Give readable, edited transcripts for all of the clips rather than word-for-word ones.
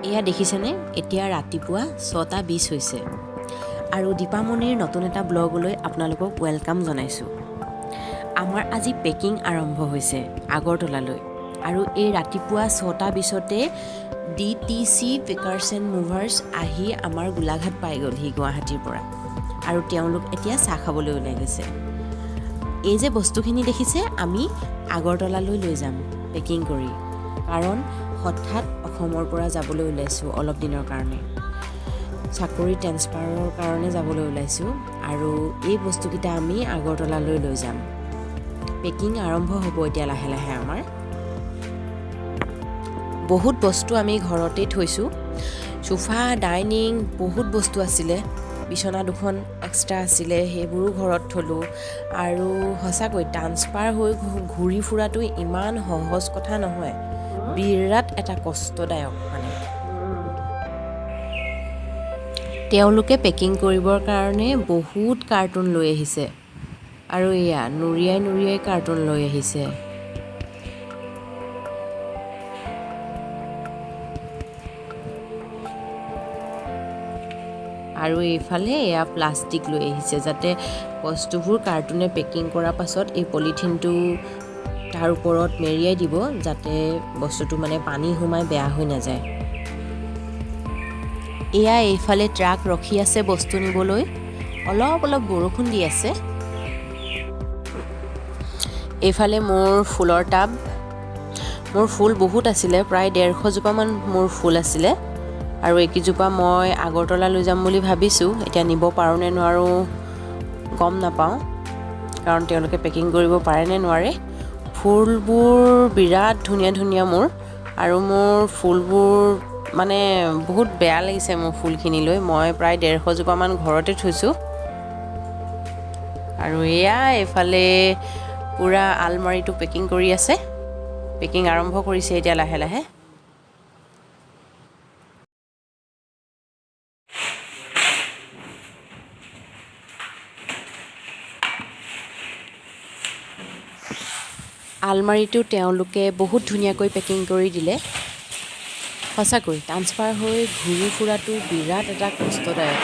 এয়া দেখিছেনে এতিয়া ৰাতিপুৱা 6:20 হৈছে আৰু দীপামণিৰ নতুন এটা ব্লগলৈ আপোনালোকক ওয়েলকাম জনাইছোঁ। আমাৰ আজি পেকিং আৰম্ভ হৈছে আগৰতলালৈ আৰু এই ৰাতিপুৱা 6:20তে DTC পিকাৰ্ছ এণ্ড মুভাৰ্ছ আহি আমাৰ গোলাঘাট পাই গ'লহি গুৱাহাটীৰ পৰা আৰু তেওঁলোক এতিয়া চাহ খাবলৈ ওলাই গৈছে। এই যে বস্তুখিনি দেখিছে আমি আগৰতলালৈ লৈ যাম পেকিং কৰি, কাৰণ হঠাৎ অসমৰ পৰা যাবলৈ ওলাইছোঁ অলপ দিনৰ কাৰণে, চাকৰি ট্ৰেন্সফাৰৰ কাৰণে যাবলৈ ওলাইছোঁ আৰু এই বস্তুকেইটা আমি আগৰতলালৈ লৈ যাম। পেকিং আৰম্ভ হ'ব এতিয়া লাহে লাহে। আমাৰ বহুত বস্তু আমি ঘৰতেই থৈছোঁ, সোফা ডাইনিং বহুত বস্তু আছিলে, বিচনা দুখন এক্সট্ৰা আছিলে সেইবোৰো ঘৰত থলোঁ। আৰু সঁচাকৈ ট্ৰান্সফাৰ হৈ ঘূৰি ফুৰাটো ইমান সহজ কথা নহয়, বিৰাট এটা কষ্টদায়ক। মানে তেওঁলোকে পেকিং কৰিবৰ কাৰণে বহুত কাৰ্টুন লৈ আহিছে আৰু এয়া নুৰিয়াই কাৰ্টুন লৈ আহিছে। আৰু এইফালে এয়া প্লাষ্টিক লৈ আহিছে, যাতে বস্তুবোৰ কাৰ্টুনে পেকিং কৰাৰ পাছত এই পলিথিনটো তাৰ ওপৰত মেৰিয়াই দিব, যাতে বস্তুটো মানে পানী সোমাই বেয়া হৈ নাযায়। এয়া এইফালে ট্ৰাক ৰখি আছে বস্তু নিবলৈ, অলপ বৰষুণ দি আছে। এইফালে মোৰ ফুলৰ টাব, মোৰ ফুল বহুত আছিলে, প্ৰায় 150 জোপামান মোৰ ফুল আছিলে আৰু এইকেইজোপা মই আগৰতলা লৈ যাম বুলি ভাবিছোঁ। এতিয়া নিব পাৰোঁ নে নোৱাৰোঁ গম নাপাওঁ, কাৰণ তেওঁলোকে পেকিং কৰিব পাৰে নে নোৱাৰে। ফুলবোৰ বিৰাট ধুনীয়া মোৰ, আৰু মোৰ ফুলবোৰ মানে বহুত বেয়া লাগিছে মোৰ ফুলখিনি লৈ। মই প্ৰায় 150 জোপামান ঘৰতে থৈছোঁ। আৰু এয়া এইফালে পূৰা আলমাৰিটো পেকিং কৰি আছে, পেকিং আৰম্ভ কৰিছে এতিয়া লাহে লাহে। আলমাৰিটো তেওঁলোকে বহুত ধুনীয়াকৈ পেকিং কৰি দিলে। সঁচাকৈ ট্ৰান্সফাৰ হৈ ঘূৰি ফুৰাটো বিৰাট এটা কষ্টদায়ক।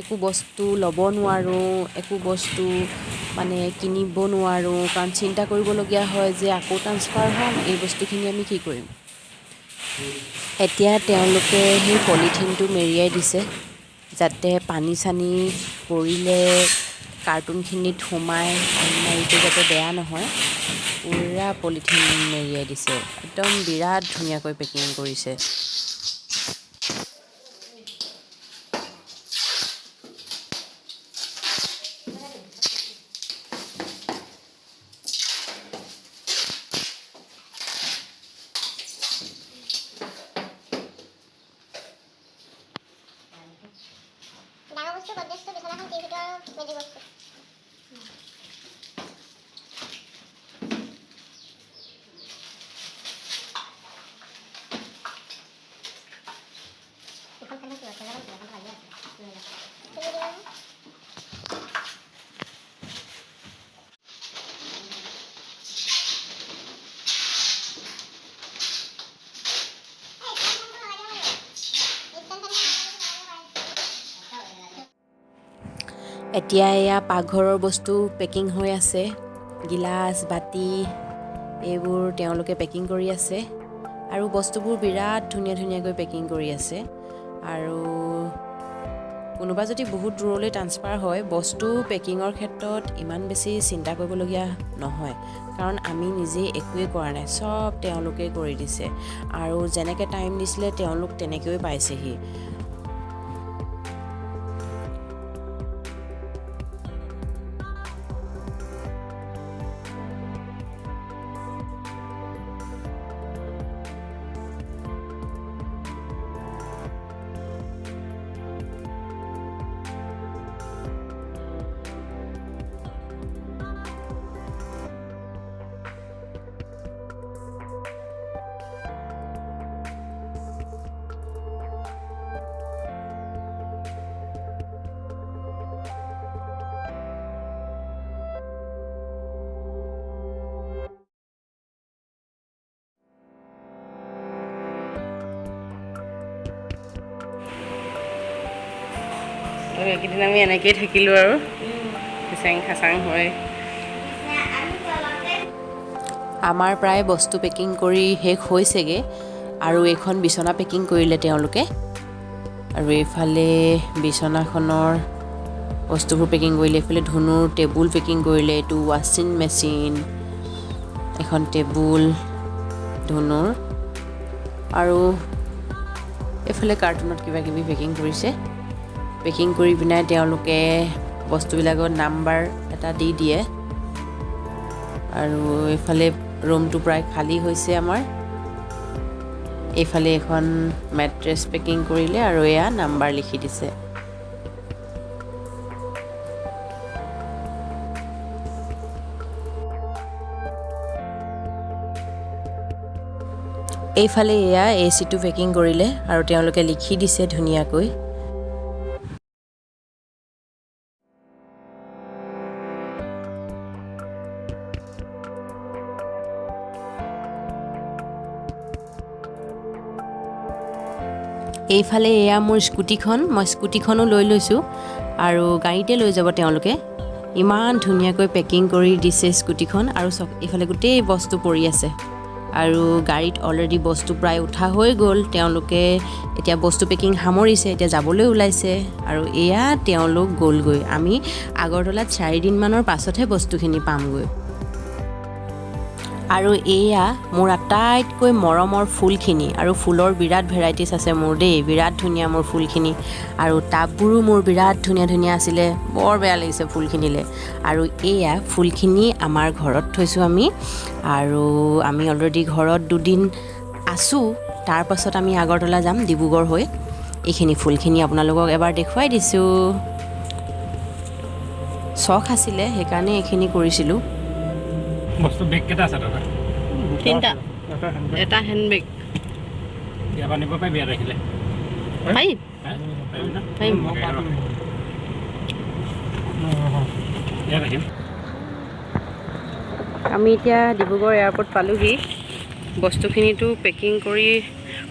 একো বস্তু ল'ব নোৱাৰোঁ, একো বস্তু মানে কিনিব নোৱাৰোঁ, কাৰণ চিন্তা কৰিবলগীয়া হয় যে আকৌ ট্ৰান্সফাৰ হ'ম, এই বস্তুখিনি আমি কি কৰিম। এতিয়া তেওঁলোকে সেই পলিথিনটো মেৰিয়াই দিছে, যাতে পানী চানী পৰিলে কাৰ্টুনখিনিত সোমাই আলমাৰিটো যাতে বেয়া নহয়। পূৰা পলিথিন মেৰিয়াই দিছে, একদম বিৰাট ধুনীয়াকৈ পেকিং কৰিছে। এতিয়া এয়া পাকঘৰৰ বস্তু পেকিং হৈ আছে, গিলাচ বাতি এইবোৰ তেওঁলোকে পেকিং কৰি আছে আৰু বস্তুবোৰ বিৰাট ধুনীয়াকৈ পেকিং কৰি আছে। আৰু কোনোবা যদি বহুত দূৰলৈ ট্ৰান্সফাৰ হয়, বস্তু পেকিঙৰ ক্ষেত্ৰত ইমান বেছি চিন্তা কৰিবলগীয়া নহয়, কাৰণ আমি নিজে একোৱেই কৰা নাই, চব তেওঁলোকে কৰি দিছে আৰু যেনেকৈ টাইম দিছিলে তেওঁলোক তেনেকৈয়ে পাইছেহি। তো এইকেইদিন আমি এনেকৈয়ে থাকিলোঁ আৰু খেচাং খাচাং হৈ আমাৰ প্ৰায় বস্তু পেকিং কৰি শেষ হৈছেগৈ আৰু এইখন বিচনা পেকিং কৰিলে তেওঁলোকে আৰু এইফালে বিচনাখনৰ বস্তুবোৰ পেকিং কৰিলে এইফালে ধুনুৰ টেবুল পেকিং কৰিলে এইটো ৱাশ্বিং মেচিন এখন টেবুল ধুনুৰ আৰু এইফালে কাৰ্টুনত কিবা কিবি পেকিং কৰিছে পেকিং কৰি পিনে তেওঁলোকে বস্তুবিলাকৰ নাম্বাৰ এটা দি দিয়ে আৰু এইফালে ৰুমটো প্ৰায় খালী হৈছে আমাৰ এইফালে এখন মেট্ৰেছ পেকিং কৰিলে আৰু এয়া নাম্বাৰ লিখি দিছে এইফালে এয়া এচিটো পেকিং কৰিলে আৰু তেওঁলোকে লিখি দিছে ধুনীয়াকৈ এইফালে এয়া মোৰ স্কুটিখন মই স্কুটিখনো লৈ লৈছোঁ আৰু গাড়ীতে লৈ যাব তেওঁলোকে ইমান ধুনীয়াকৈ পেকিং কৰি দিছে স্কুটিখন আৰু চব এইফালে গোটেই বস্তু পৰি আছে আৰু গাড়ীত অলৰেডি বস্তু প্ৰায় উঠা হৈ গ'ল তেওঁলোকে এতিয়া বস্তু পেকিং সামৰিছে এতিয়া যাবলৈ ওলাইছে আৰু এয়া তেওঁলোক গ'লগৈ আমি আগৰতলাত 4 দিনমানৰ পাছতহে বস্তুখিনি পামগৈ আৰু এয়া মোৰ আটাইতকৈ মৰমৰ ফুলখিনি আৰু ফুলৰ বিৰাট ভেৰাইটিছ আছে মোৰ দেই বিৰাট ধুনীয়া মোৰ ফুলখিনি আৰু টাববোৰো মোৰ বিৰাট ধুনীয়া ধুনীয়া আছিলে বৰ বেয়া লাগিছে ফুলখিনিলে আৰু এয়া ফুলখিনি আমাৰ ঘৰত থৈছোঁ আমি আৰু আমি অলৰেডি ঘৰত 2 দিন আছোঁ তাৰপাছত আমি আগৰতলা যাম ডিব্ৰুগড় হৈ এইখিনি ফুলখিনি আপোনালোকক এবাৰ দেখুৱাই দিছোঁ চখ আছিলে সেইকাৰণে এইখিনি কৰিছিলোঁ বস্তু বেগ কেইটা আছে দাদা 3টা এটা হেণ্ডবেগ ইয়াৰ নিব পাই বিয়া ৰাখিলে পাৰিম আমি এতিয়া ডিব্ৰুগড় এয়াৰপৰ্ট পালোহি বস্তুখিনিতো পেকিং কৰি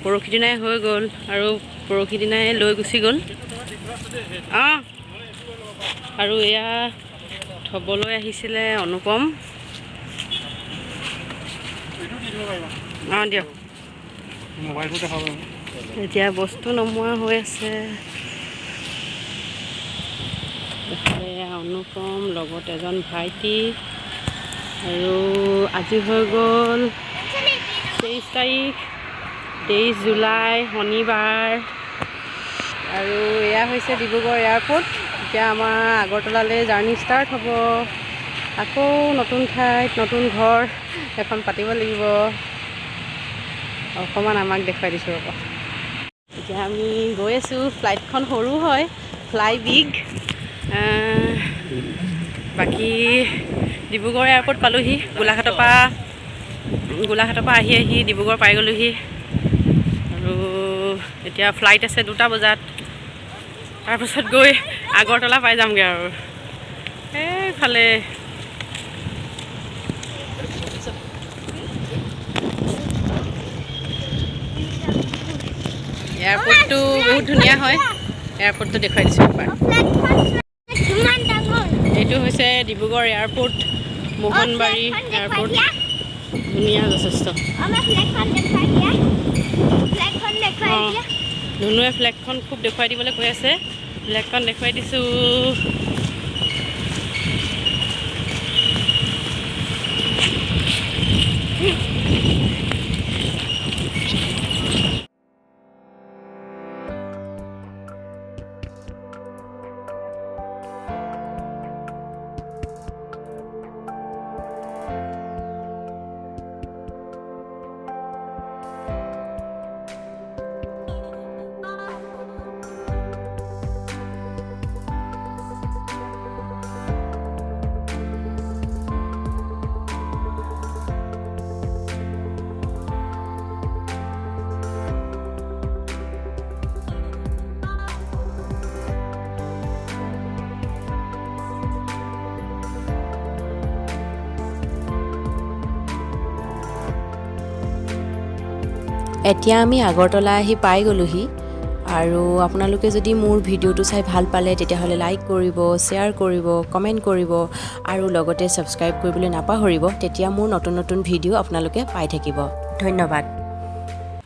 পৰহি দিনাই হৈ গ'ল আৰু পৰহি দিনাই লৈ গুচি গ'ল আৰু এয়া থ'বলৈ আহিছিলে অনুপম দিয়ক এতিয়া বস্তু নমোৱা হৈ আছে অনুপম লগত এজন ভাইটি আৰু আজি হৈ গ'ল 23 তাৰিখ 23 জুলাই শনিবাৰ আৰু এয়া হৈছে ডিব্ৰুগড় এয়াৰপৰ্ট এতিয়া আমাৰ আগৰতলালৈ জাৰ্ণি ষ্টাৰ্ট হ'ব আকৌ নতুন ঠাইত নতুন ঘৰ এখন পাতিব লাগিব অকণমান আমাক দেখুৱাই দিছোঁ ৰ'ব এতিয়া আমি গৈ আছোঁ ফ্লাইটখন সৰু হয় ফ্লাই বিগ বাকী ডিব্ৰুগড় এয়াৰপৰ্ট পালোহি গোলাঘাটৰ পৰা আহি ডিব্ৰুগড় পাই গ'লোহি আৰু এতিয়া ফ্লাইট আছে 2টা বজাত তাৰপাছত গৈ আগৰতলা পাই যামগৈ আৰু এইফালে এয়াৰপৰ্টটো বহুত ধুনীয়া হয় এয়াৰপৰ্টটো দেখুৱাই দিছোঁ এবাৰ এইটো হৈছে ডিব্ৰুগড় এয়াৰপৰ্ট মোহনবাৰী এয়াৰপৰ্ট ধুনীয়া যথেষ্ট ধুনুৱে ফ্লেগখন খুব দেখুৱাই দিবলৈ কৈ আছে ফ্লেগখন দেখুৱাই দিছোঁ এতিয়া আমি আগৰতলা আহি পাই গ'লোহি আৰু আপোনালোকে যদি মোৰ ভিডিঅ'টো চাই ভাল পালে তেতিয়াহ'লে লাইক কৰিব, শ্বেয়াৰ কৰিব, কমেণ্ট কৰিব আৰু লগতে ছাবস্ক্ৰাইব কৰিবলৈ নাপাহৰিব। তেতিয়া মোৰ নতুন নতুন ভিডিঅ' আপোনালোকে পাই থাকিব। ধন্যবাদ।